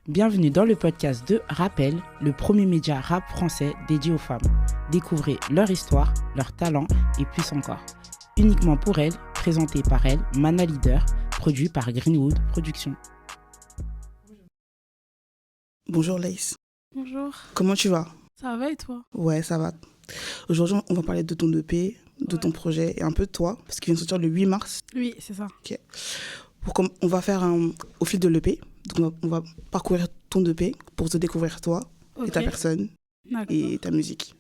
Bienvenue dans le podcast de Rappel, le premier média rap français dédié aux femmes. Découvrez leur histoire, leurs talents et plus encore. Uniquement pour elles, présenté par elle, Mana Leader, produit par Greenwood Productions. Bonjour Laïs. Bonjour. Comment tu vas? Ça va et toi? Ouais, ça va. Aujourd'hui, on va parler de ton EP, de ton projet et un peu de toi, parce qu'il vient de sortir le 8 mars. Oui, c'est ça. Ok. On va faire au fil de l'EP. Donc on va parcourir ton EP pour te découvrir toi et ta personne et ta musique.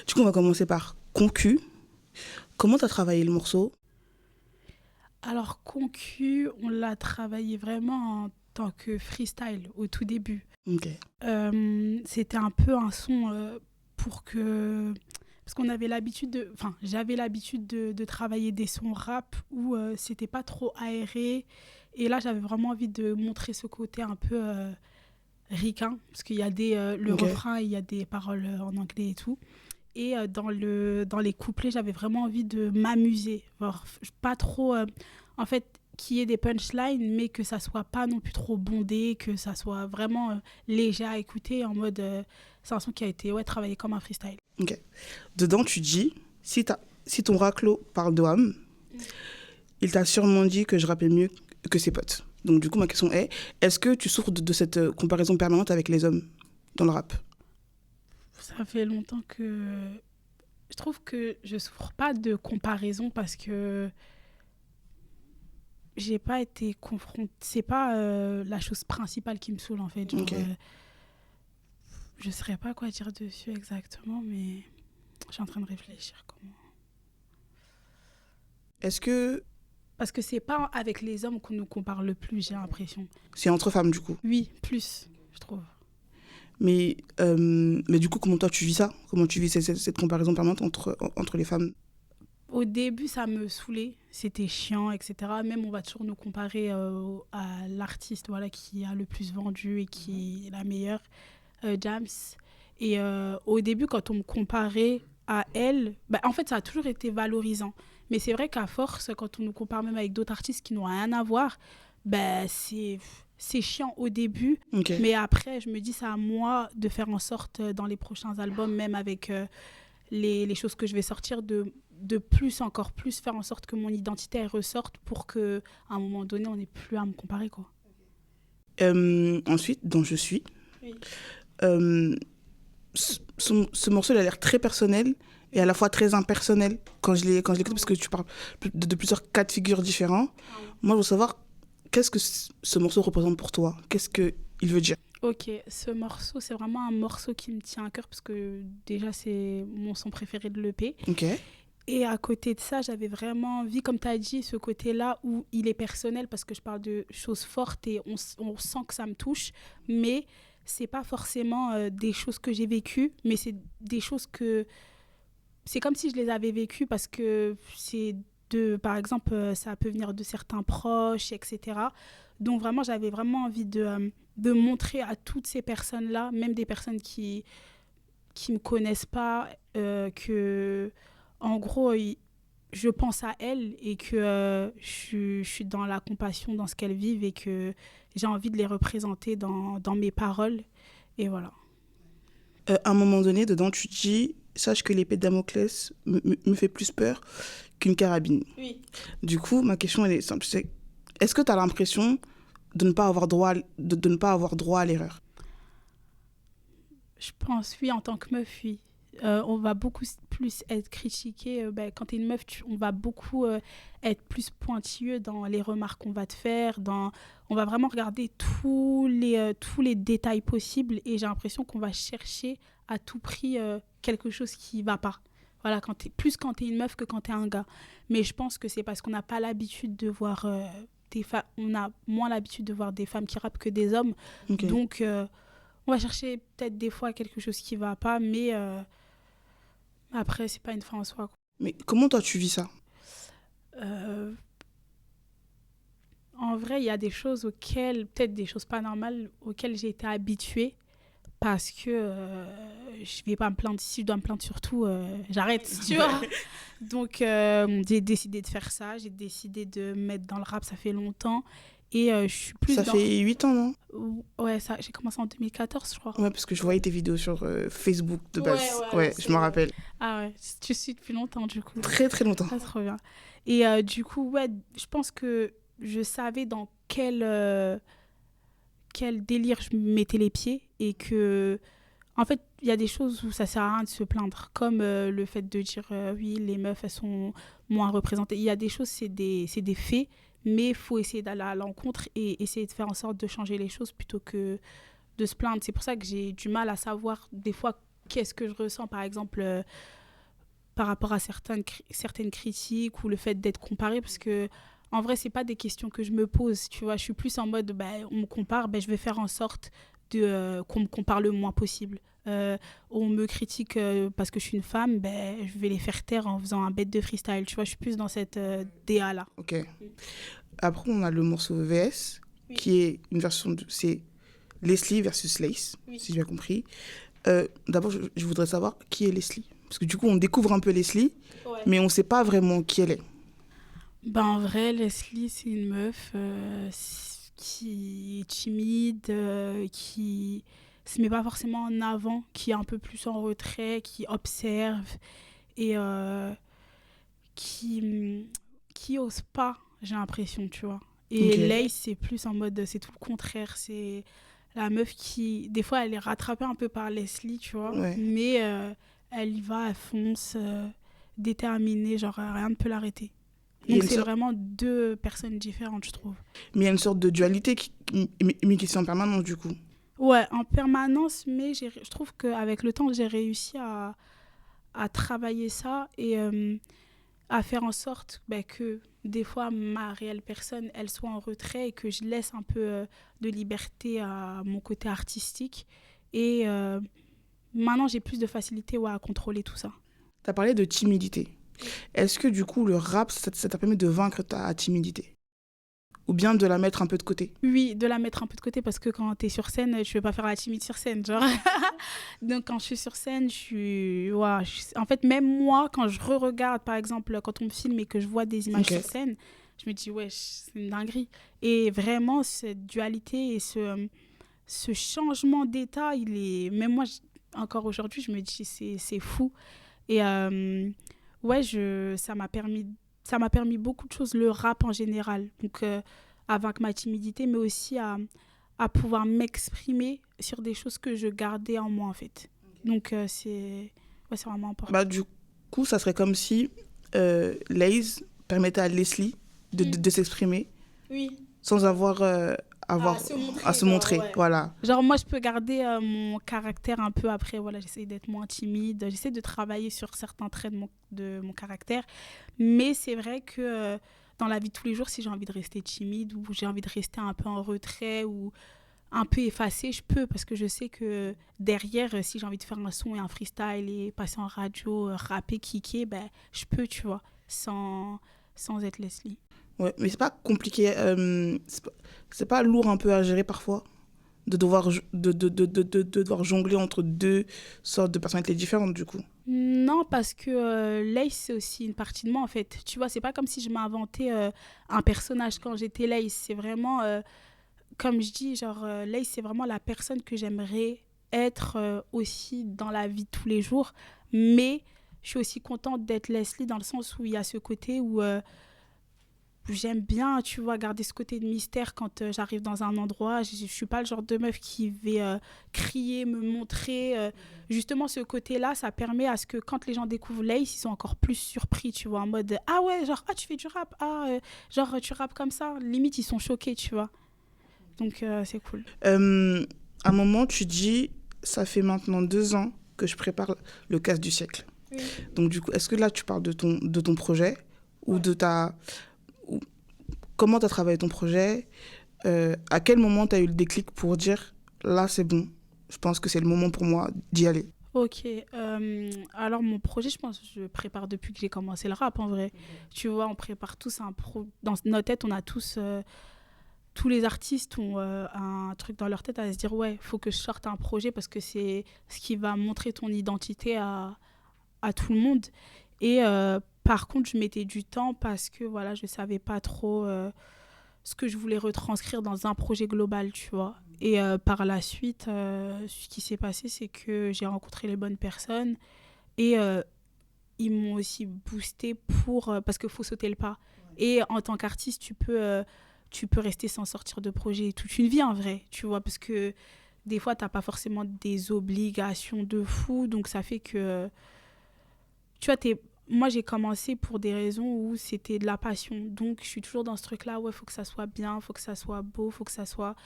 Du coup, on va commencer par Concu. Comment tu as travaillé le morceau? Alors, Concu, on l'a travaillé vraiment en tant que freestyle au tout début. Ok. C'était un peu un son pour que... Parce qu'on avait l'habitude de... Enfin, j'avais l'habitude de travailler des sons rap où c'était pas trop aéré. Et là, j'avais vraiment envie de montrer ce côté un peu ricain. Parce qu'il y a le refrain, il y a des paroles en anglais et tout. Et dans les couplets, j'avais vraiment envie de m'amuser. Alors, pas trop... en fait, qu'il y ait des punchlines, mais que ça soit pas non plus trop bondé, que ça soit vraiment léger à écouter, en mode... c'est un son qui a été travaillé comme un freestyle. Ok. Dedans, tu dis, si ton raclo parle de Wham, il t'a sûrement dit que je rappais mieux que ses potes. Donc du coup, ma question est, est-ce que tu souffres de cette comparaison permanente avec les hommes dans le rap? Ça fait longtemps que... Je trouve que je souffre pas de comparaison parce que j'ai pas été confrontée... C'est pas la chose principale qui me saoule, en fait. Genre, je saurais pas quoi dire dessus exactement, mais je suis en train de réfléchir comment... Est-ce que... Parce que c'est pas avec les hommes qu'on nous compare le plus, j'ai l'impression. C'est entre femmes, du coup? Oui, plus, je trouve. Mais du coup, comment toi tu vis ça? Comment tu vis cette comparaison permanente entre les femmes? Au début, ça me saoulait. C'était chiant, etc. Même, on va toujours nous comparer à l'artiste qui a le plus vendu et qui est la meilleure, Jams. Et au début, quand on me comparait à elle, en fait, ça a toujours été valorisant. Mais c'est vrai qu'à force, quand on nous compare même avec d'autres artistes qui n'ont rien à voir, c'est chiant au début. Okay. Mais après, je me dis, c'est à moi de faire en sorte, dans les prochains albums, même avec les choses que je vais sortir, de plus, encore plus, faire en sorte que mon identité elle ressorte pour qu'à un moment donné, on n'ait plus à me comparer, quoi. Ensuite, dans Je suis, oui. Ce morceau il a l'air très personnel et à la fois très impersonnel quand je l'écoute parce que tu parles de plusieurs cas de figure différents. Moi, je veux savoir, qu'est-ce que ce morceau représente pour toi? Qu'est-ce qu'il veut dire? Ok, ce morceau, c'est vraiment un morceau qui me tient à cœur parce que déjà, c'est mon son préféré de l'EP. Ok. Et à côté de ça, j'avais vraiment envie, comme tu as dit, ce côté-là où il est personnel parce que je parle de choses fortes et on sent que ça me touche, mais c'est pas forcément des choses que j'ai vécues, mais c'est des choses que... C'est comme si je les avais vécues parce que c'est par exemple, ça peut venir de certains proches, etc. Donc vraiment, j'avais vraiment envie de montrer à toutes ces personnes-là, même des personnes qui me connaissent pas, que, en gros, je pense à elles et que je suis dans la compassion dans ce qu'elles vivent et que j'ai envie de les représenter dans mes paroles. Et voilà. À un moment donné, dedans, tu dis... Sache que l'épée de Damoclès me fait plus peur qu'une carabine. Oui. Du coup, ma question elle est simple. Est-ce que tu as l'impression de ne pas avoir droit à l'erreur? Je pense, oui, en tant que meuf, oui. On va beaucoup plus être critiqué. Quand tu es une meuf, on va beaucoup être plus pointilleux dans les remarques qu'on va te faire. On va vraiment regarder tous les détails possibles et j'ai l'impression qu'on va chercher à tout prix quelque chose qui ne va pas. Voilà, plus quand tu es une meuf que quand tu es un gars. Mais je pense que c'est parce qu'on n'a pas l'habitude de voir des femmes. On a moins l'habitude de voir des femmes qui rappent que des hommes. Okay. Donc, on va chercher peut-être des fois quelque chose qui ne va pas, mais après, ce n'est pas une fin en soi, quoi. Mais comment toi, tu vis ça? En vrai, il y a des choses peut-être des choses pas normales, auxquelles j'ai été habituée. Parce que je vais pas me plaindre. Si je dois me plaindre surtout, j'arrête, tu vois. Donc, j'ai décidé de faire ça. J'ai décidé de me mettre dans le rap, ça fait longtemps. Et je suis plus Ça fait 8 ans, non? Ouais, j'ai commencé en 2014, je crois. Ouais, parce que je voyais tes vidéos sur Facebook de base. Ouais, je me rappelle. Ah ouais, tu suis depuis longtemps, du coup. Très, très longtemps. Ah, trop bien. Et du coup, ouais, je pense que je savais dans quel délire je mettais les pieds et que, en fait, il y a des choses où ça sert à rien de se plaindre, comme le fait de dire oui, les meufs, elles sont moins représentées. Il y a des choses, c'est des faits, mais il faut essayer d'aller à l'encontre et essayer de faire en sorte de changer les choses plutôt que de se plaindre. C'est pour ça que j'ai du mal à savoir des fois qu'est-ce que je ressens, par exemple, par rapport à certaines critiques ou le fait d'être comparée, parce que en vrai, c'est pas des questions que je me pose, tu vois. Je suis plus en mode, on me compare, je vais faire en sorte qu'on me compare le moins possible. On me critique parce que je suis une femme, je vais les faire taire en faisant un bête de freestyle, tu vois. Je suis plus dans cette DA-là. Ok. Après, on a le morceau VS, qui est une version c'est Leslie versus Lace, si j'ai bien compris. D'abord, je voudrais savoir qui est Leslie. Parce que du coup, on découvre un peu Leslie, mais on ne sait pas vraiment qui elle est. En vrai, Leslie, c'est une meuf qui est timide, qui se met pas forcément en avant, qui est un peu plus en retrait, qui observe et qui ose pas, j'ai l'impression, tu vois. Et Lace, c'est plus en mode, c'est tout le contraire, c'est la meuf qui, des fois, elle est rattrapée un peu par Leslie, tu vois, mais elle y va, elle fonce, déterminée, genre rien ne peut l'arrêter. Donc c'est vraiment deux personnes différentes, je trouve. Mais il y a une sorte de dualité qui est en permanence, du coup. Ouais, en permanence, mais je trouve qu'avec le temps, j'ai réussi à travailler ça et à faire en sorte que des fois, ma réelle personne, elle soit en retrait et que je laisse un peu de liberté à mon côté artistique. Et maintenant, j'ai plus de facilité à contrôler tout ça. Tu as parlé de timidité. Est-ce que du coup, le rap, ça t'a permis de vaincre ta timidité? Ou bien de la mettre un peu de côté? Oui, de la mettre un peu de côté parce que quand tu es sur scène, tu ne veux pas faire la timide sur scène, genre. Donc quand je suis sur scène, en fait, même moi, quand je re-regarde, par exemple, quand on me filme et que je vois des images sur scène, je me dis, c'est une dinguerie. Et vraiment, cette dualité et ce changement d'état, même moi, encore aujourd'hui, je me dis, c'est fou. Et ça m'a permis beaucoup de choses, le rap en général. Donc, à vaincre ma timidité, mais aussi à pouvoir m'exprimer sur des choses que je gardais en moi, en fait. Donc, c'est vraiment important. Du coup, ça serait comme si Laze permettait à Leslie de s'exprimer sans avoir à se montrer. Voilà. Genre, moi, je peux garder mon caractère un peu après. Voilà, j'essaie d'être moins timide. J'essaie de travailler sur certains traits de mon caractère. Mais c'est vrai que dans la vie de tous les jours, si j'ai envie de rester timide ou j'ai envie de rester un peu en retrait ou un peu effacée, je peux. Parce que je sais que derrière, si j'ai envie de faire un son et un freestyle et passer en radio, rapper, kicker, je peux, tu vois, sans être Leslie. Ouais, mais c'est pas compliqué, c'est pas lourd un peu à gérer parfois de devoir jongler entre deux sortes de personnalités différentes du coup? Non, parce que Lace, c'est aussi une partie de moi en fait. Tu vois, c'est pas comme si je m'inventais un personnage quand j'étais Lace. C'est vraiment, comme je dis, genre Lace, c'est vraiment la personne que j'aimerais être aussi dans la vie de tous les jours. Mais je suis aussi contente d'être Leslie dans le sens où il y a ce côté où j'aime bien, tu vois, garder ce côté de mystère quand j'arrive dans un endroit. Je suis pas le genre de meuf qui va crier, me montrer. Justement, ce côté-là, ça permet à ce que quand les gens découvrent Lace, ils sont encore plus surpris, tu vois, en mode « Ah ouais, genre, tu fais du rap, genre, tu rappes comme ça ». Limite, ils sont choqués, tu vois. Donc, c'est cool. À un moment, tu dis « Ça fait maintenant 2 ans que je prépare le casse du siècle ». Donc, du coup, est-ce que là, tu parles de ton projet ou de ta... Comment tu as travaillé ton projet? À quel moment tu as eu le déclic pour dire là c'est bon, je pense que c'est le moment pour moi d'y aller? Ok, alors mon projet, je pense que je prépare depuis que j'ai commencé le rap en vrai. Tu vois, on prépare tous dans notre tête, on a tous les artistes ont un truc dans leur tête à se dire ouais, faut que je sorte un projet parce que c'est ce qui va montrer ton identité à tout le monde. Et par contre, je mettais du temps parce que voilà, je savais pas trop ce que je voulais retranscrire dans un projet global, tu vois. Et par la suite, ce qui s'est passé, c'est que j'ai rencontré les bonnes personnes et ils m'ont aussi boosté parce qu'il faut sauter le pas. Et en tant qu'artiste, tu peux rester sans sortir de projet toute une vie en vrai, tu vois, parce que des fois, tu n'as pas forcément des obligations de fou, donc ça fait que, tu vois, moi, j'ai commencé pour des raisons où c'était de la passion. Donc, je suis toujours dans ce truc-là, ouais, il faut que ça soit bien, il faut que ça soit beau, il faut que ça soit...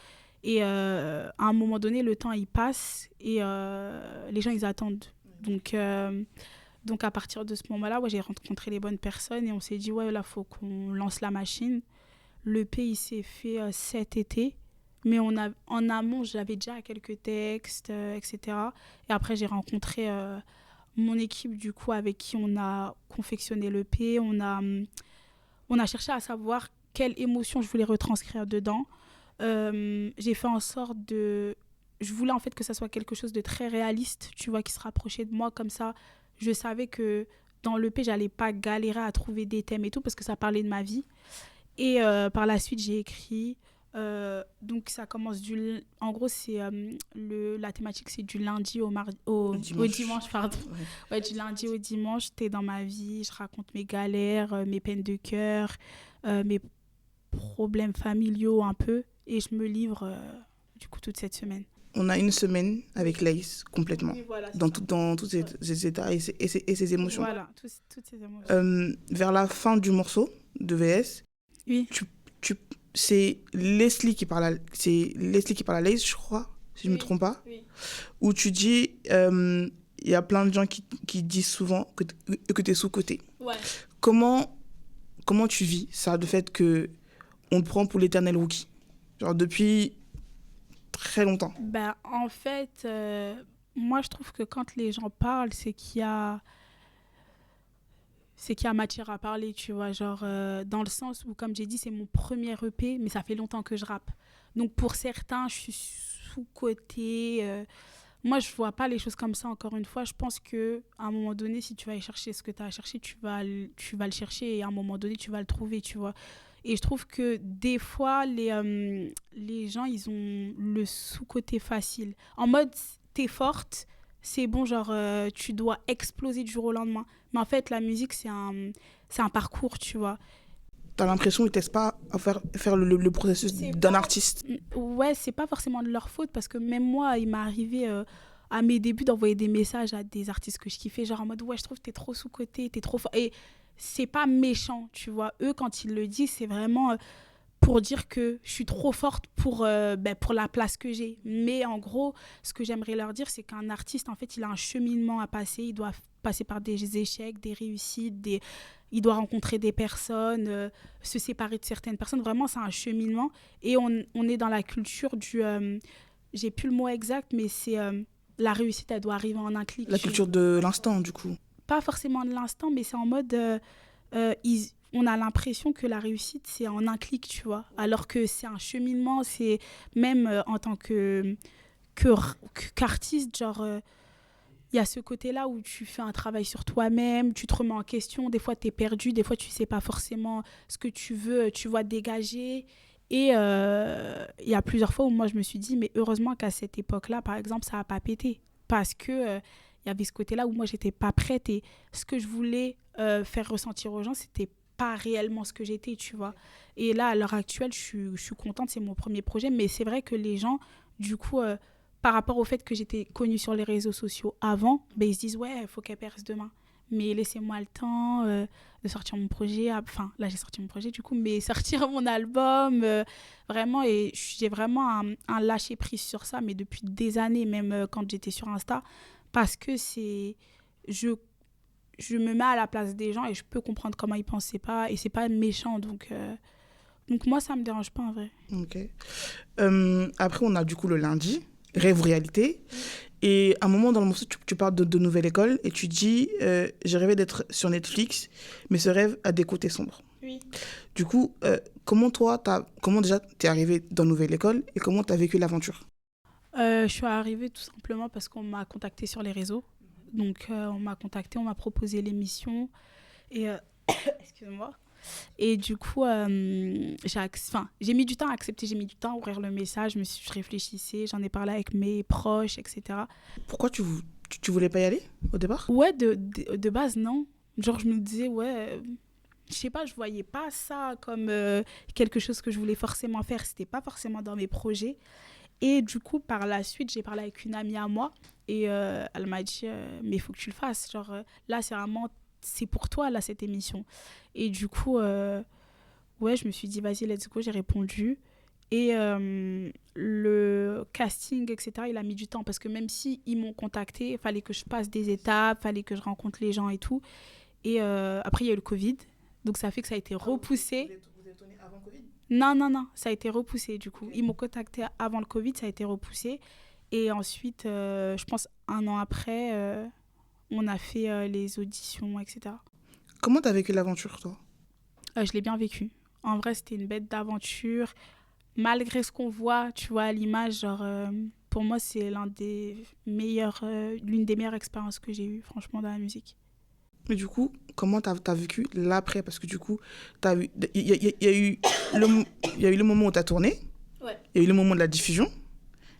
Et à un moment donné, le temps, il passe et les gens, ils attendent. Donc à partir de ce moment-là, ouais, j'ai rencontré les bonnes personnes et on s'est dit, ouais, là, il faut qu'on lance la machine. L'EP, il s'est fait cet été. Mais en amont, j'avais déjà quelques textes, etc. Et après, j'ai rencontré... mon équipe, du coup, avec qui on a confectionné l'EP, on a cherché à savoir quelle émotion je voulais retranscrire dedans. J'ai fait en sorte je voulais en fait que ça soit quelque chose de très réaliste, tu vois, qui se rapprochait de moi. Comme ça, je savais que dans l'EP, j'allais pas galérer à trouver des thèmes et tout, parce que ça parlait de ma vie. Et par la suite, j'ai écrit... donc ça commence en gros c'est la thématique, c'est du lundi au dimanche pardon. Ouais, du lundi au dimanche, t'es dans ma vie, je raconte mes galères, mes peines de cœur, mes problèmes familiaux un peu, et je me livre du coup toute cette semaine. On a une semaine avec Laïs complètement, oui, voilà, dans tous ces états et ces émotions. Voilà, toutes ces émotions. Vers la fin du morceau de VS, oui. C'est Leslie qui parle à Laïs, je crois, si je ne me trompe pas, oui. Où tu dis, y a plein de gens qui disent souvent que tu es sous-cotée. Ouais. Comment tu vis ça, le fait qu'on te prend pour l'éternel rookie, genre depuis très longtemps? En fait, moi je trouve que quand les gens parlent, c'est qu'il y a matière à parler, tu vois, genre dans le sens où, comme j'ai dit, c'est mon premier EP, mais ça fait longtemps que je rappe. Donc pour certains, je suis sous-cotée. Moi, je vois pas les choses comme ça, encore une fois. Je pense qu'à un moment donné, si tu vas aller chercher ce que tu as à chercher, tu vas le chercher, et à un moment donné, tu vas le trouver, tu vois. Et je trouve que des fois, les gens, ils ont le sous-côté facile. En mode, t'es forte, c'est bon, genre, tu dois exploser du jour au lendemain. Mais en fait, la musique, c'est un parcours, tu vois. T'as l'impression qu'ils ne testent pas à faire le processus d'un artiste? Ouais, c'est pas forcément de leur faute, parce que même moi, il m'est arrivé à mes débuts d'envoyer des messages à des artistes que je kiffais, genre en mode, ouais, je trouve que t'es trop sous-côté, t'es trop fort. Et c'est pas méchant, tu vois. Eux, quand ils le disent, c'est vraiment... pour dire que je suis trop forte pour la place que j'ai. Mais en gros, ce que j'aimerais leur dire, c'est qu'un artiste, en fait, il a un cheminement à passer. Il doit passer par des échecs, des réussites, il doit rencontrer des personnes, se séparer de certaines personnes. Vraiment, c'est un cheminement. Et on est dans la culture du... j'ai plus le mot exact, mais c'est... la réussite, elle doit arriver en un clic. La culture de l'instant, du coup. Pas forcément de l'instant, mais c'est en mode... on a l'impression que la réussite, c'est en un clic, tu vois. Alors que c'est un cheminement, c'est même en tant qu'artiste, genre, il y a ce côté-là où tu fais un travail sur toi-même, tu te remets en question, des fois tu es perdu, des fois tu sais pas forcément ce que tu veux, tu vois dégager. Et il y a plusieurs fois où moi je me suis dit, mais heureusement qu'à cette époque-là, par exemple, ça n'a pas pété. Parce que il y avait ce côté-là où moi j'étais pas prête, et ce que je voulais faire ressentir aux gens, c'était pas réellement ce que j'étais, tu vois. Et là, à l'heure actuelle, je suis contente, c'est mon premier projet, mais c'est vrai que les gens, du coup, par rapport au fait que j'étais connue sur les réseaux sociaux avant, ils se disent, ouais, il faut qu'elle perce demain. Mais laissez-moi le temps de sortir mon projet. Enfin, là, j'ai sorti mon projet, du coup, mais sortir mon album, vraiment. Et j'ai vraiment un lâcher-prise sur ça, mais depuis des années, même quand j'étais sur Insta, parce que je me mets à la place des gens et je peux comprendre comment ils pensent, et c'est pas méchant, donc moi ça me dérange pas en vrai. Ok. Après on a du coup le lundi, rêve ou réalité, et à un moment dans le morceau tu parles de nouvelle école et tu dis j'ai rêvé d'être sur Netflix, mais ce rêve a des côtés sombres. Oui. Du coup comment déjà t'es arrivé dans nouvelle école et comment t'as vécu l'aventure? Je suis arrivée tout simplement parce qu'on m'a contactée sur les réseaux. Donc, on m'a contactée, on m'a proposé l'émission. Et, excuse-moi. Et du coup, j'ai mis du temps à accepter, j'ai mis du temps à ouvrir le message, je réfléchissais, j'en ai parlé avec mes proches, etc. Pourquoi tu voulais pas y aller au départ? Ouais, de base, non. Genre, je me disais, ouais, je sais pas, je voyais pas ça comme quelque chose que je voulais forcément faire. C'était pas forcément dans mes projets. Et du coup, par la suite, j'ai parlé avec une amie à moi et elle m'a dit, mais il faut que tu le fasses. Genre, là, c'est pour toi, là, cette émission. Et du coup, ouais, je me suis dit, vas-y, let's go, j'ai répondu. Et le casting, etc., il a mis du temps parce que même si ils m'ont contacté, il fallait que je passe des étapes, il fallait que je rencontre les gens et tout. Et après, il y a eu le Covid. Donc, ça fait que ça a été repoussé. Vous êtes tourné avant Covid? Non, ça a été repoussé du coup. Ils m'ont contacté avant le Covid, ça a été repoussé. Et ensuite, je pense 1 an après, on a fait les auditions, etc. Comment t'as vécu l'aventure, toi? Je l'ai bien vécu. En vrai, c'était une bête d'aventure. Malgré ce qu'on voit, tu vois, à l'image, genre, pour moi, c'est l'une des meilleures expériences que j'ai eues, franchement, dans la musique. Mais du coup, comment t'as vécu l'après? Parce que du coup, il y a eu le moment où t'as tourné, ouais. Il y a eu le moment de la diffusion,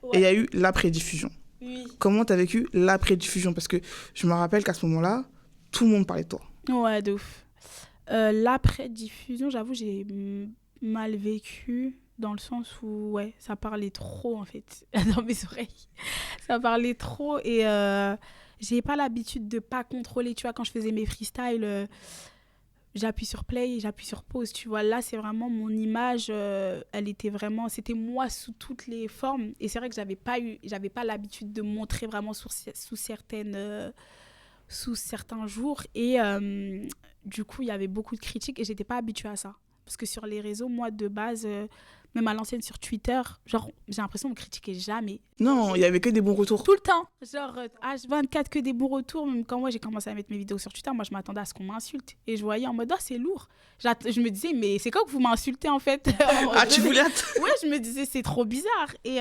ouais. Et il y a eu l'après-diffusion. Oui. Comment t'as vécu l'après-diffusion? Parce que je me rappelle qu'à ce moment-là, tout le monde parlait de toi. Ouais, de ouf. L'après-diffusion, j'avoue, j'ai mal vécu dans le sens où, ouais, ça parlait trop, en fait, dans mes oreilles. Ça parlait trop et j'ai pas l'habitude de pas contrôler, tu vois, quand je faisais mes freestyles, j'appuie sur play, j'appuie sur pause, tu vois. Là, c'est vraiment mon image, elle était vraiment, c'était moi sous toutes les formes. Et c'est vrai que j'avais pas l'habitude de montrer vraiment sous certains jours. Et du coup, il y avait beaucoup de critiques et j'étais pas habituée à ça. Parce que sur les réseaux, moi, de base, même à l'ancienne sur Twitter, genre, j'ai l'impression qu'on me critiquait jamais. Non, il y avait que des bons retours. Tout le temps. Genre, H24, que des bons retours. Même quand moi, j'ai commencé à mettre mes vidéos sur Twitter, moi, je m'attendais à ce qu'on m'insulte. Et je voyais en mode, oh, c'est lourd. Je me disais, mais c'est quand que vous m'insultez, en fait? Tu voulais... Ouais, je me disais, c'est trop bizarre. Et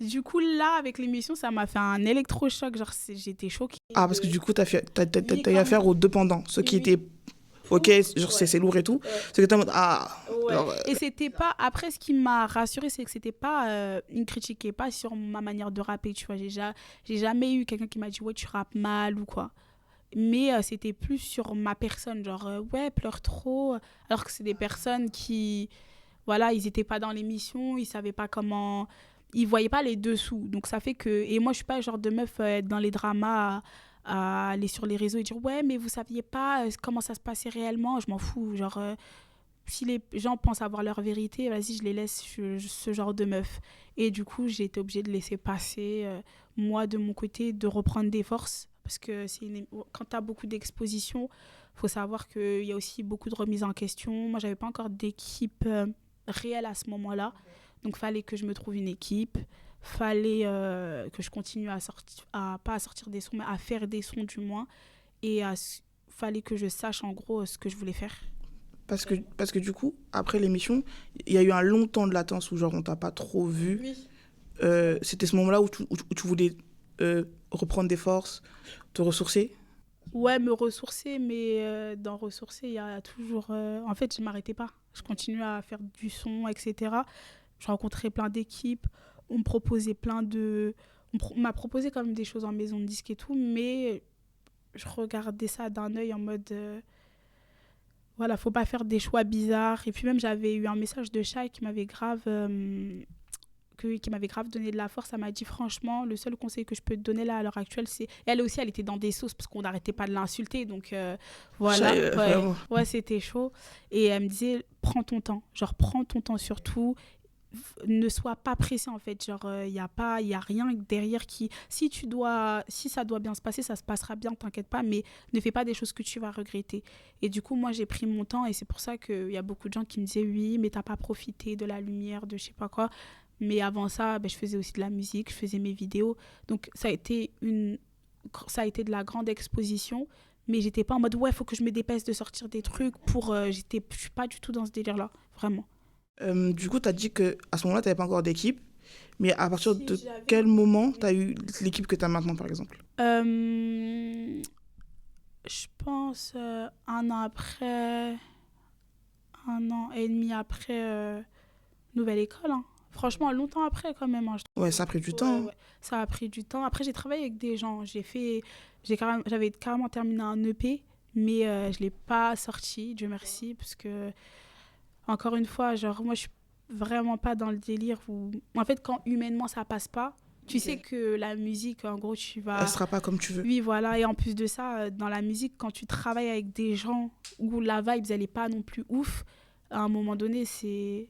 du coup, là, avec l'émission, ça m'a fait un électrochoc. Genre, j'étais choquée. Ah, parce que du coup, t'as eu affaire aux deux pendants. Ceux qui étaient... Ok, genre ouais. C'est lourd et tout. Ouais. C'est que t'es en mode, ouais. Alors, et c'était pas... Après, ce qui m'a rassurée, c'est que c'était pas... Ils me critiquaient pas sur ma manière de rapper, tu vois. J'ai jamais eu quelqu'un qui m'a dit, ouais, tu rappes mal ou quoi. Mais c'était plus sur ma personne, genre, ouais, pleure trop. Alors que c'est des personnes qui... Voilà, ils étaient pas dans l'émission, ils savaient pas comment... Ils voyaient pas les dessous. Donc, ça fait que... Et moi, je suis pas le genre de meuf dans les dramas... à aller sur les réseaux et dire ouais mais vous saviez pas comment ça se passait réellement, je m'en fous, genre si les gens pensent avoir leur vérité, vas-y, je les laisse, ce genre de meuf. Et du coup j'ai été obligée de laisser passer, moi de mon côté, de reprendre des forces parce que quand tu as beaucoup d'exposition, faut savoir qu'il y a aussi beaucoup de remises en question. Moi j'avais pas encore d'équipe réelle à ce moment-là, donc fallait que je me trouve une équipe. Fallait que je continue pas à sortir des sons, mais à faire des sons du moins. Et fallait que je sache en gros ce que je voulais faire. Parce que du coup, après l'émission, il y a eu un long temps de latence où genre on t'a pas trop vu. Oui. C'était ce moment-là où tu voulais reprendre des forces, te ressourcer? Ouais, me ressourcer, mais dans ressourcer, il y a toujours... En fait, je m'arrêtais pas. Je continuais à faire du son, etc. Je rencontrais plein d'équipes. On me proposait on m'a proposé quand même des choses en maison de disque et tout, mais je regardais ça d'un œil en mode voilà, faut pas faire des choix bizarres. Et puis même j'avais eu un message de Shai qui m'avait grave donné de la force. Elle m'a dit franchement, le seul conseil que je peux te donner là à l'heure actuelle, c'est... Elle aussi, elle était dans des sauces parce qu'on n'arrêtait pas de l'insulter, donc voilà. Ouais, c'était chaud. Et elle me disait prends ton temps surtout. Ne sois pas pressé en fait, genre il y a rien derrière qui si ça doit bien se passer, ça se passera bien, t'inquiète pas, mais ne fais pas des choses que tu vas regretter. Et du coup moi j'ai pris mon temps et c'est pour ça qu'il y a beaucoup de gens qui me disaient oui mais t'as pas profité de la lumière, de je sais pas quoi. Mais avant ça je faisais aussi de la musique, je faisais mes vidéos, donc ça a été de la grande exposition, mais j'étais pas en mode ouais faut que je me dépêche de sortir des trucs je suis pas du tout dans ce délire là, vraiment. Du coup, tu as dit qu'à ce moment-là, tu n'avais pas encore d'équipe. Mais à partir de quel moment tu as eu l'équipe que tu as maintenant, par exemple? Je pense 1 an après... 1 an et demi après Nouvelle École. Hein. Franchement, longtemps après quand même. Hein, ouais, ça a pris du temps. Ouais. Ça a pris du temps. Après, j'ai travaillé avec des gens. J'avais carrément terminé un EP, mais je ne l'ai pas sorti, Dieu merci, parce que, encore une fois, genre, moi, je suis vraiment pas dans le délire où... En fait, quand humainement, ça passe pas, tu sais que la musique, en gros, tu vas... Elle sera pas comme tu veux. Oui, voilà. Et en plus de ça, dans la musique, quand tu travailles avec des gens où la vibe, elle est pas non plus ouf, à un moment donné, c'est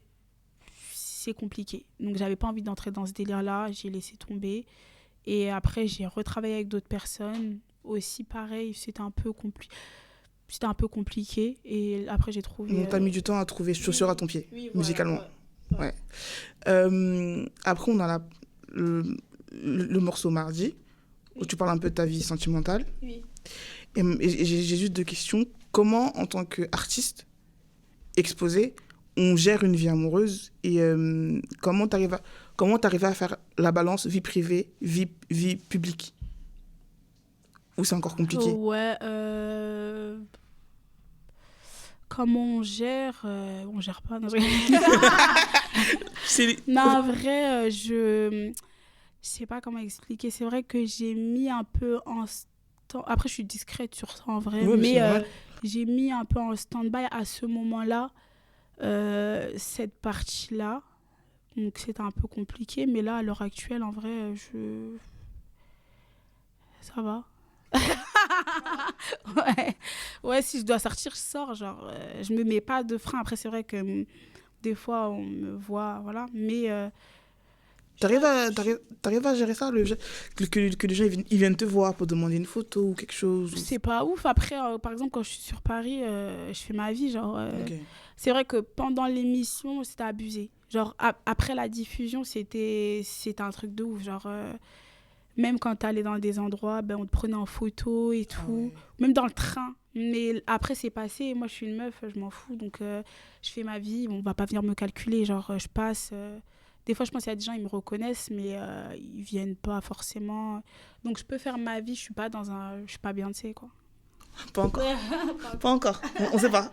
compliqué. Donc, j'avais pas envie d'entrer dans ce délire-là. J'ai laissé tomber. Et après, j'ai retravaillé avec d'autres personnes. Aussi, pareil, c'était un peu compliqué. Et après, j'ai trouvé... Donc, tu as mis du temps à trouver chaussure à ton pied, oui, voilà, musicalement. Ouais. Après, on a le morceau Mardi, où tu parles un peu de ta vie sentimentale. Oui. Et j'ai juste 2 questions. Comment, en tant qu'artiste exposé, on gère une vie amoureuse et comment t'arrives à faire la balance vie privée, vie publique? Ou c'est encore compliqué? Ouais. Comment on gère pas. Non, non, en vrai, je sais pas comment expliquer. C'est vrai que j'ai mis un peu en après, je suis discrète sur ça en vrai, oui, mais j'ai mis un peu en stand-by à ce moment-là cette partie-là. Donc, c'était un peu compliqué. Mais là, à l'heure actuelle, en vrai, ça va. Ouais, si je dois sortir, je sors. Genre, je me mets pas de frein. Après, c'est vrai que des fois, on me voit, voilà. Mais... T'arrives à gérer ça, que les gens ils viennent te voir pour demander une photo ou quelque chose? C'est pas ouf. Après, par exemple, quand je suis sur Paris, je fais ma vie. Genre, Okay. C'est vrai que pendant l'émission, c'était abusé. Genre, après la diffusion, c'était un truc de ouf. Genre, même quand t'allais dans des endroits, ben, on te prenait en photo et tout. Ouais. Même dans le train. Mais après, c'est passé. Moi, je suis une meuf, je m'en fous. Donc, je fais ma vie. On va pas venir me calculer. Genre, je passe... Des fois, je pense qu'il y a des gens, ils me reconnaissent, mais ils viennent pas forcément. Donc, je peux faire ma vie. Je suis pas Beyoncé, quoi. Pas encore. Pas encore. On sait pas.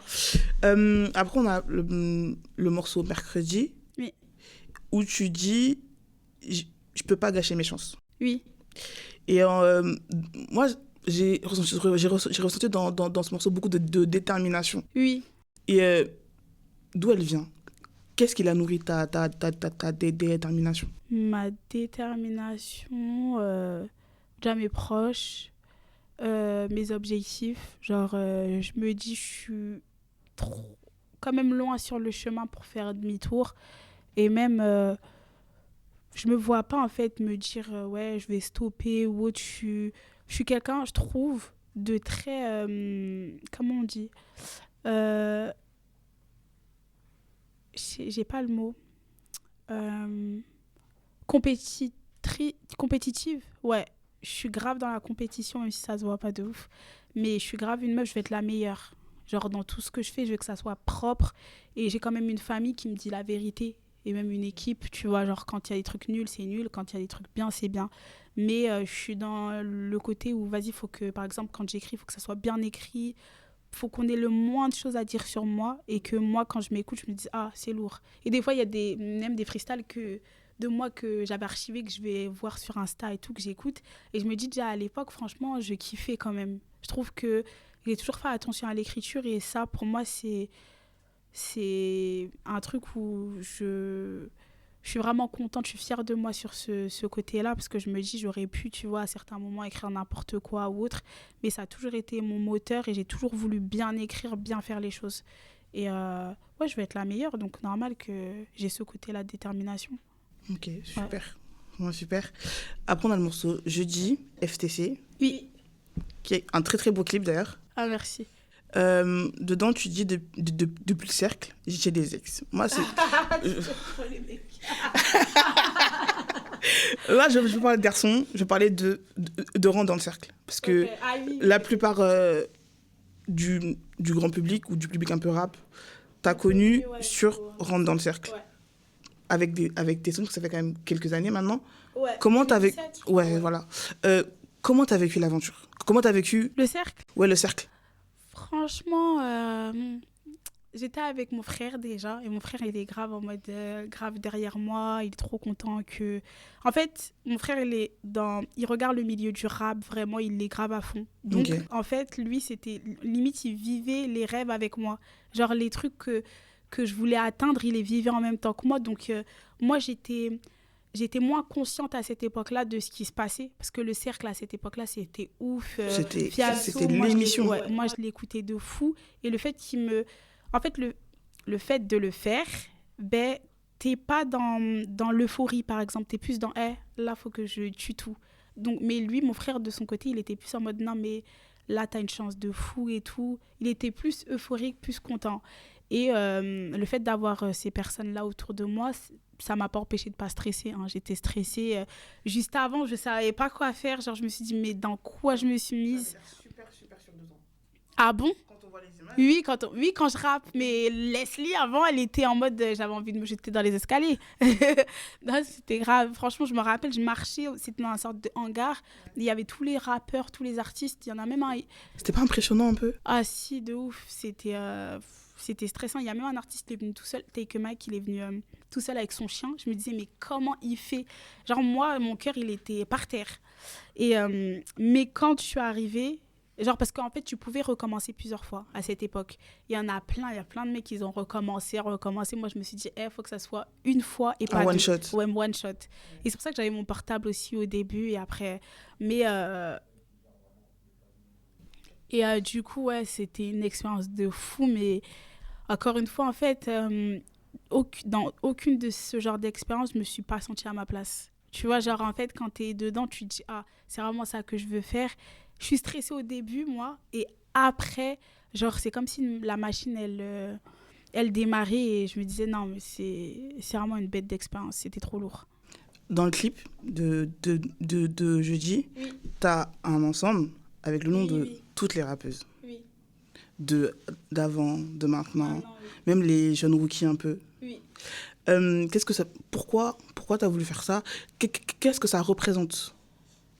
Après, on a le morceau Mercredi. Oui. Où tu dis, je peux pas gâcher mes chances. Oui. Et moi, j'ai ressenti dans ce morceau beaucoup de détermination. Oui. Et d'où elle vient? Qu'est-ce qui a nourri ta détermination? Ma détermination, déjà mes proches, mes objectifs. Genre, je me dis, je suis quand même loin sur le chemin pour faire demi-tour. Et même, je me vois pas, en fait, me dire, ouais, je vais stopper ou autre. Je suis quelqu'un, je trouve, de très... comment on dit j'ai pas le mot. Compétitive. Ouais, je suis grave dans la compétition, même si ça se voit pas de ouf. Mais je suis grave une meuf, je vais être la meilleure. Genre, dans tout ce que je fais, je veux que ça soit propre. Et j'ai quand même une famille qui me dit la vérité. Et même une équipe, tu vois, genre, quand il y a des trucs nuls, c'est nul. Quand il y a des trucs bien, c'est bien. Mais je suis dans le côté où, vas-y, faut que, par exemple, quand j'écris, il faut que ça soit bien écrit. Faut qu'on ait le moins de choses à dire sur moi et que moi, quand je m'écoute, je me dis « Ah, c'est lourd ». Et des fois, il y a même des freestyles de moi que j'avais archivé, que je vais voir sur Insta et tout, que j'écoute. Et je me dis déjà, à l'époque, franchement, je kiffais quand même. Je trouve que j'ai toujours fait attention à l'écriture et ça, pour moi, c'est un truc où je suis vraiment contente, je suis fière de moi sur ce côté-là parce que je me dis, j'aurais pu, tu vois, à certains moments écrire n'importe quoi ou autre, mais ça a toujours été mon moteur et j'ai toujours voulu bien écrire, bien faire les choses. Et ouais, je vais être la meilleure, donc normal que j'ai ce côté-là de détermination. Ok, super. Ouais, super. Après, on a le morceau Jeudi, FTC. Oui. Qui est un très très beau clip d'ailleurs. Ah, merci. Dedans, tu dis depuis le cercle, j'ai des ex. Moi, c'est. Là, je vais parler de garçons, je vais parler de rang dans le cercle. Parce que la plupart du grand public ou du public un peu rap, t'as connu sur Rentre dans le cercle. Ouais. Avec tes sons, ça fait quand même quelques années maintenant. Ouais. Comment t'as vécu. Ouais, voilà. Comment t'as vécu l'aventure? Comment t'as vécu. Le cercle? Ouais, le cercle. Franchement, j'étais avec mon frère déjà, et mon frère, il est grave en mode grave derrière moi, il est trop content que... En fait, mon frère, il regarde le milieu du rap, vraiment, il est grave à fond. Donc, en fait, lui, c'était... Limite, il vivait les rêves avec moi. Genre, les trucs que je voulais atteindre, il les vivait en même temps que moi. Donc, moi, j'étais moins consciente à cette époque-là de ce qui se passait. Parce que le cercle, à cette époque-là, c'était ouf. C'était Fiasco, l'émission. Moi, je l'écoutais de fou. Et le fait qu'il me... En fait, le fait de le faire, ben, t'es pas dans l'euphorie, par exemple. T'es plus dans, là, faut que je tue tout. Donc, mais lui, mon frère, de son côté, il était plus en mode, non, mais là, t'as une chance de fou et tout. Il était plus euphorique, plus content. Et le fait d'avoir ces personnes-là autour de moi, ça m'a pas empêché de pas stresser. Hein. J'étais stressée. Juste avant, je savais pas quoi faire. Genre, je me suis dit, mais dans quoi je me suis mise? Super sûre de toi. Ah bon? Quand on voit les images. Oui, quand je rappe. Mais Leslie, avant, elle était en mode, j'avais envie de me jeter dans les escaliers. Non, c'était grave. Franchement, je me rappelle, je marchais, c'était dans une sorte de hangar. Ouais. Il y avait tous les rappeurs, tous les artistes. Il y en a même un... C'était pas impressionnant un peu? Ah si, de ouf. C'était stressant. Il y a même un artiste qui est venu tout seul, Take Mike, il est venu tout seul avec son chien. Je me disais, mais comment il fait? Genre, moi, mon cœur, il était par terre. Mais quand je suis arrivée, genre, parce qu'en fait, tu pouvais recommencer plusieurs fois à cette époque. Il y a plein de mecs qui ont recommencé. Moi, je me suis dit, faut que ça soit une fois et pas one deux. shot. Ouais, one shot. Et c'est pour ça que j'avais mon portable aussi au début et après. Mais... du coup, ouais, c'était une expérience de fou. Mais encore une fois, en fait, dans aucune de ce genre d'expérience, je me suis pas sentie à ma place. Tu vois, genre, en fait, quand tu es dedans, tu te dis, c'est vraiment ça que je veux faire. Je suis stressée au début, moi, et après, genre, c'est comme si la machine, elle démarrait et je me disais, non, mais c'est vraiment une bête d'expérience, c'était trop lourd. Dans le clip de Jeudi, oui. Tu as un ensemble avec le nom de toutes les rappeuses. Oui. D'avant, de maintenant, même les jeunes rookies un peu. Oui. Pourquoi tu as voulu faire ça? Qu'est-ce que ça représente?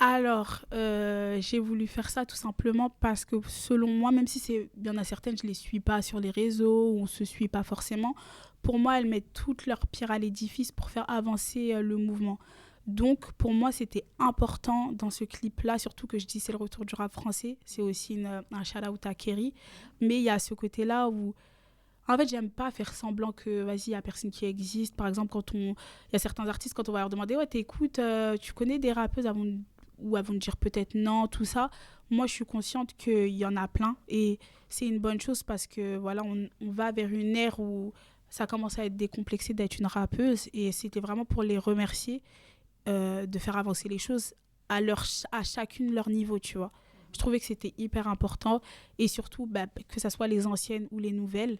Alors, j'ai voulu faire ça tout simplement parce que selon moi, même si il y en a certaines, je ne les suis pas sur les réseaux, ou on ne se suit pas forcément, pour moi, elles mettent toutes leurs pierres à l'édifice pour faire avancer le mouvement. Donc, pour moi, c'était important dans ce clip-là, surtout que je dis c'est le retour du rap français, c'est aussi un shout-out à Kerry, mais il y a ce côté-là où... En fait, j'aime pas faire semblant que, vas-y, il n'y a personne qui existe. Par exemple, il y a certains artistes, quand on va leur demander, ouais, t'écoutes, tu connais des rappeuses ou elles vont me dire peut-être non, tout ça. Moi, je suis consciente qu'il y en a plein et c'est une bonne chose parce que voilà, on va vers une ère où ça commence à être décomplexé d'être une rappeuse et c'était vraiment pour les remercier de faire avancer les choses à chacune leur niveau, tu vois. Je trouvais que c'était hyper important et surtout, que ce soit les anciennes ou les nouvelles,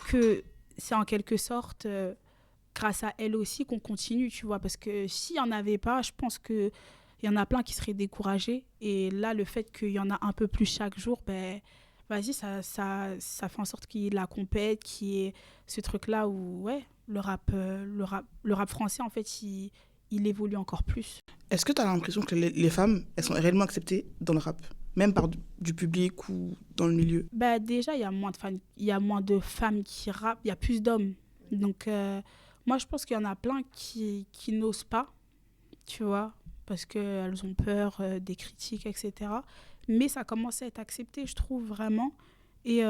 que c'est en quelque sorte... grâce à elle aussi qu'on continue, tu vois, parce que s'il n'y en avait pas, je pense qu'il y en a plein qui seraient découragés, et là, le fait qu'il y en a un peu plus chaque jour, vas-y, ça fait en sorte qu'il y ait de la compète, qu'il y ait ce truc-là où, ouais, le rap français, en fait, il évolue encore plus. Est-ce que tu as l'impression que les femmes, elles sont réellement acceptées dans le rap, même par du public ou dans le milieu? Déjà, il y a moins de femmes qui rappent, il y a plus d'hommes, donc... moi, je pense qu'il y en a plein qui n'osent pas, tu vois, parce qu'elles ont peur des critiques, etc. Mais ça commence à être accepté, je trouve, vraiment. Et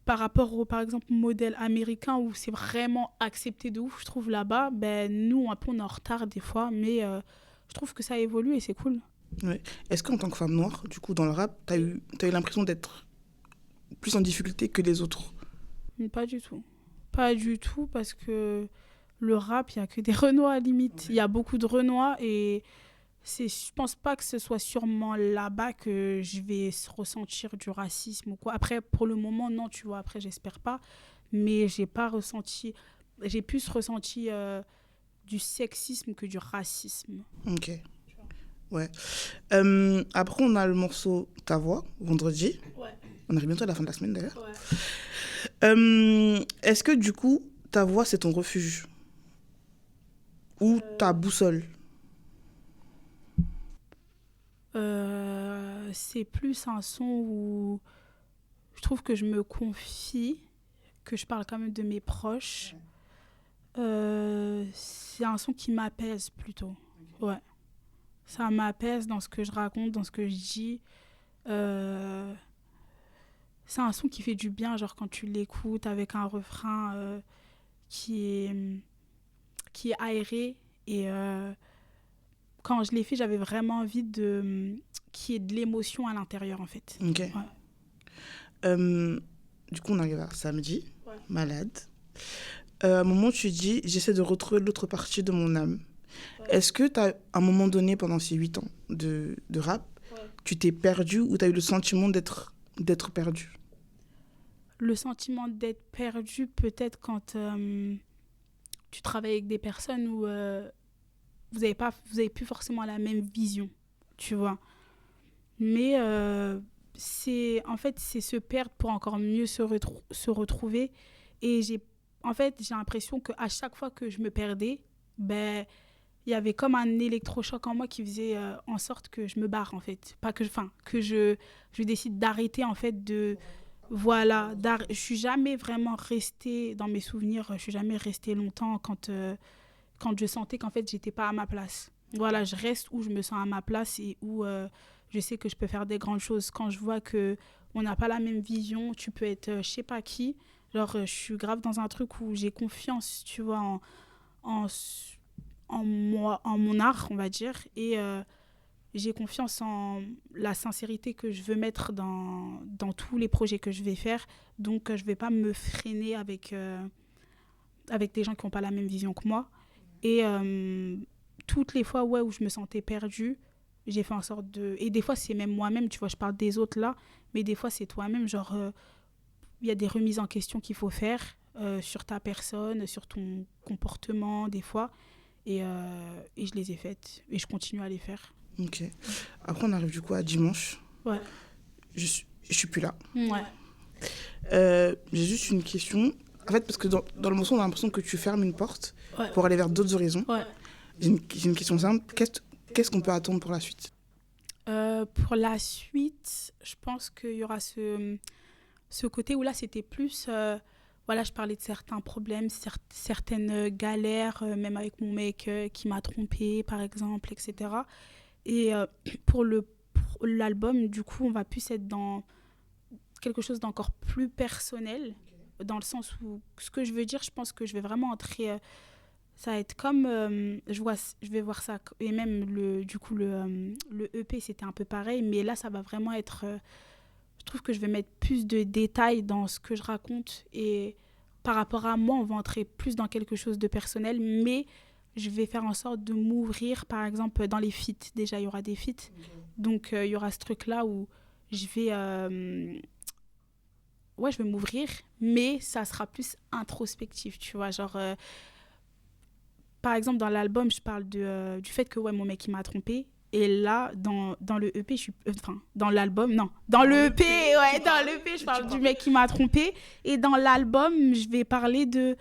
par rapport par exemple, au modèle américain où c'est vraiment accepté de ouf, je trouve là-bas, nous, un peu, on est en retard des fois, mais je trouve que ça évolue et c'est cool. Ouais. Est-ce qu'en tant que femme noire, du coup, dans le rap, t'as eu l'impression d'être plus en difficulté que les autres? Pas du tout. Pas du tout, parce que le rap, il n'y a que des Renois, limite. Il y a beaucoup de Renois et je pense pas que ce soit sûrement là-bas que je vais ressentir du racisme ou quoi. Après, pour le moment, non, tu vois. Après, j'espère pas. Mais j'ai plus ressenti du sexisme que du racisme. Ok. Ouais. Après, on a le morceau Ta Voix, vendredi. Ouais. On arrive bientôt à la fin de la semaine, d'ailleurs. Ouais. Est-ce que, du coup, ta voix, c'est ton refuge? Ou ta boussole? C'est plus un son où je trouve que je me confie, que je parle quand même de mes proches. C'est un son qui m'apaise plutôt. Ouais. Ça m'apaise dans ce que je raconte, dans ce que je dis. C'est un son qui fait du bien, genre quand tu l'écoutes avec un refrain qui est aéré. Et quand je l'ai fait, j'avais vraiment envie qu'il y ait de l'émotion à l'intérieur, en fait. Ok. Ouais. Du coup, on arrive à samedi, malade. À un moment, tu dis, j'essaie de retrouver l'autre partie de mon âme. Ouais. Est-ce que tu as, à un moment donné, pendant ces 8 ans de rap, tu t'es perdu ou tu as eu le sentiment d'être perdu? Le sentiment d'être perdu, peut-être quand tu travailles avec des personnes où vous avez plus forcément la même vision, tu vois. Mais c'est se perdre pour encore mieux se retrouver. Et j'ai l'impression qu'à chaque fois que je me perdais, il y avait comme un électrochoc en moi qui faisait en sorte que je me barre, en fait. Que je décide d'arrêter, en fait, voilà, je suis jamais vraiment restée dans mes souvenirs, je suis jamais restée longtemps quand je sentais qu'en fait j'étais pas à ma place. Voilà, je reste où je me sens à ma place et où je sais que je peux faire des grandes choses. Quand je vois que on n'a pas la même vision, tu peux être je sais pas qui, genre je suis grave dans un truc où j'ai confiance, tu vois, en moi, en mon art, on va dire, et j'ai confiance en la sincérité que je veux mettre dans tous les projets que je vais faire. Donc, je ne vais pas me freiner avec des gens qui n'ont pas la même vision que moi. Et toutes les fois où je me sentais perdue, j'ai fait en sorte de... Et des fois, c'est même moi-même, tu vois, je parle des autres là, mais des fois, c'est toi-même. Genre, il y a des remises en question qu'il faut faire sur ta personne, sur ton comportement, des fois. Et je les ai faites. Et je continue à les faire. Ok. Après, on arrive du coup à dimanche. Ouais. Je suis plus là. Ouais. J'ai juste une question. En fait, parce que dans le morceau, on a l'impression que tu fermes une porte pour aller vers d'autres horizons. Ouais. J'ai une question simple. Qu'est-ce qu'on peut attendre pour la suite? Pour la suite, je pense qu'il y aura ce côté où là, c'était plus... voilà, je parlais de certains problèmes, certaines galères, même avec mon mec qui m'a trompée, par exemple, etc. Et pour l'album, du coup, on va plus être dans quelque chose d'encore plus personnel, dans le sens où ce que je veux dire, je pense que je vais vraiment entrer... ça va être comme... je vais voir ça, et même le EP, c'était un peu pareil, mais là, ça va vraiment être... je trouve que je vais mettre plus de détails dans ce que je raconte, et par rapport à moi, on va entrer plus dans quelque chose de personnel, mais... je vais faire en sorte de m'ouvrir, par exemple, dans les feats. Déjà, il y aura des feats. Okay. Donc, il y aura ce truc-là où je vais m'ouvrir, mais ça sera plus introspectif, tu vois. Genre, par exemple, dans l'album, je parle du fait que mon mec, il m'a trompée. Et là, dans le EP, dans l'album, non. Dans le EP, dans l'EP, je parle du mec qui m'a trompée. Et dans l'album, je vais parler de...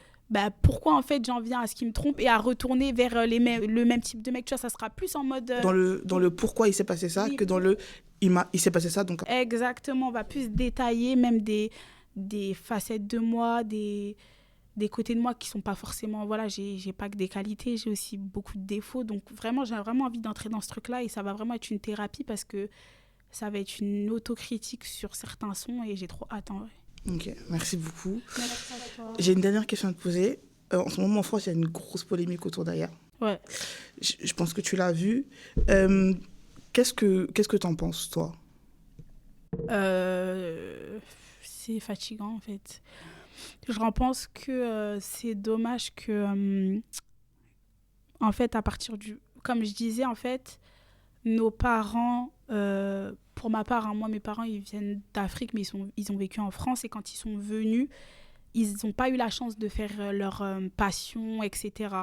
pourquoi en fait j'en viens à ce qui me trompe et à retourner vers le même type de mec, tu vois, ça sera plus en mode dans le pourquoi il s'est passé ça que dans le il s'est passé ça, donc exactement, on va plus détailler même des facettes de moi, des côtés de moi qui sont pas forcément, voilà, j'ai pas que des qualités, j'ai aussi beaucoup de défauts, donc vraiment j'ai vraiment envie d'entrer dans ce truc là et ça va vraiment être une thérapie parce que ça va être une autocritique sur certains sons et j'ai trop hâte en vrai. Ok, merci beaucoup. J'ai une dernière question à te poser. En ce moment, en France, il y a une grosse polémique autour d'Aya. Ouais. Je pense que tu l'as vu. Qu'est-ce que t'en penses, toi? C'est fatigant, en fait. Je pense que c'est dommage que... en fait, à partir du... Comme je disais, en fait, nos parents... pour ma part, moi, mes parents, ils viennent d'Afrique, mais ils ont vécu en France. Et quand ils sont venus, ils n'ont pas eu la chance de faire leur passion, etc.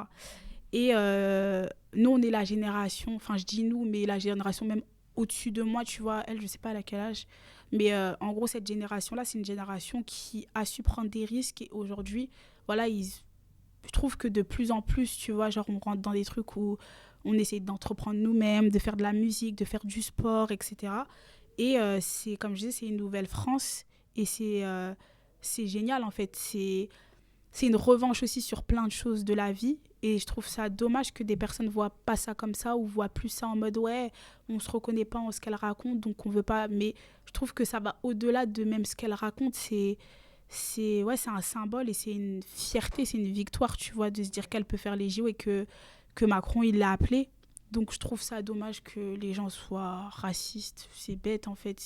Et nous, on est la génération, enfin, je dis nous, mais la génération même au-dessus de moi, tu vois, elle, je ne sais pas à quel âge. Mais en gros, cette génération-là, c'est une génération qui a su prendre des risques. Et aujourd'hui, voilà, je trouve que de plus en plus, tu vois, genre, on rentre dans des trucs où... on essaie d'entreprendre nous-mêmes, de faire de la musique, de faire du sport, etc. Et c'est, comme je disais, c'est une nouvelle France. Et c'est génial, en fait. C'est une revanche aussi sur plein de choses de la vie. Et je trouve ça dommage que des personnes ne voient pas ça comme ça ou voient plus ça en mode, ouais, on ne se reconnaît pas en ce qu'elle raconte, donc on ne veut pas. Mais je trouve que ça va au-delà de même ce qu'elle raconte. C'est un symbole et c'est une fierté, c'est une victoire, tu vois, de se dire qu'elle peut faire les JO et que Macron, il l'a appelée. Donc je trouve ça dommage que les gens soient racistes. C'est bête, en fait.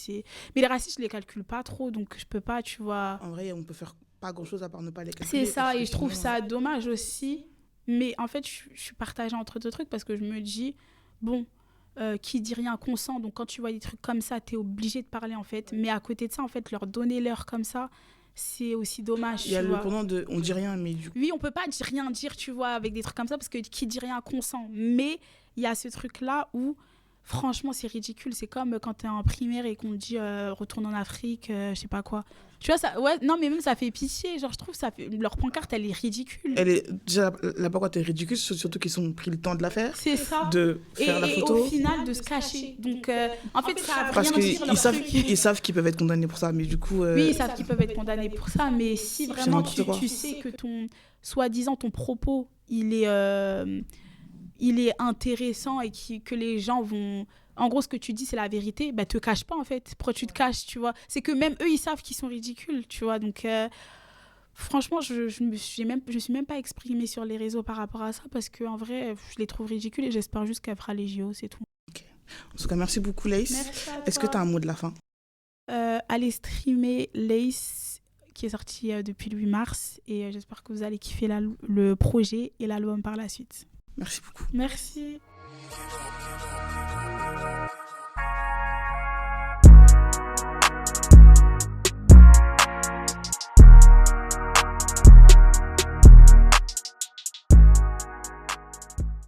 Mais les racistes, je ne les calcule pas trop, donc je ne peux pas, tu vois. En vrai, on peut faire pas grand-chose à part ne pas les calculer. C'est ça, et je trouve ça dommage aussi. Mais en fait, je suis partagée entre deux trucs parce que je me dis, bon, qui dit rien consent. Donc quand tu vois des trucs comme ça, tu es obligé de parler, en fait. Mais à côté de ça, en fait, leur donner l'heure comme ça, c'est aussi dommage. Il y a le pendant de on dit rien, mais du coup. Oui, on peut pas rien dire, tu vois, avec des trucs comme ça parce que qui dit rien consent. Mais il y a ce truc-là où, franchement, c'est ridicule. C'est comme quand tu es en primaire et qu'on te dit retourne en Afrique, je sais pas quoi. Tu vois, ça, ouais, non, mais même ça fait pitié. Genre, je trouve leur pancarte, elle est ridicule. Déjà, la pancarte est ridicule, surtout qu'ils ont pris le temps de la faire. C'est ça. De faire la photo. Et au final, de se cacher. Donc, en fait, ça a rien parce qu'ils ils savent qu'ils peuvent être condamnés pour ça, mais du coup. Oui, ils savent qu'ils peuvent être condamnés pour ça, mais si vraiment tu sais que soi-disant, ton propos, il est intéressant et que les gens vont... En gros, ce que tu dis, c'est la vérité. Bah, te cache pas, en fait. Pourquoi tu te caches, tu vois? C'est que même eux, ils savent qu'ils sont ridicules, tu vois. Donc, franchement, je suis même pas exprimée sur les réseaux par rapport à ça parce qu'en vrai, je les trouve ridicules et j'espère juste qu'elle fera les JO, c'est tout. Okay. En tout cas, merci beaucoup, Lace. Est-ce que tu as un mot de la fin? Allez streamer Lace, qui est sorti depuis le 8 mars. Et j'espère que vous allez kiffer le projet et l'album par la suite. Merci beaucoup. Merci.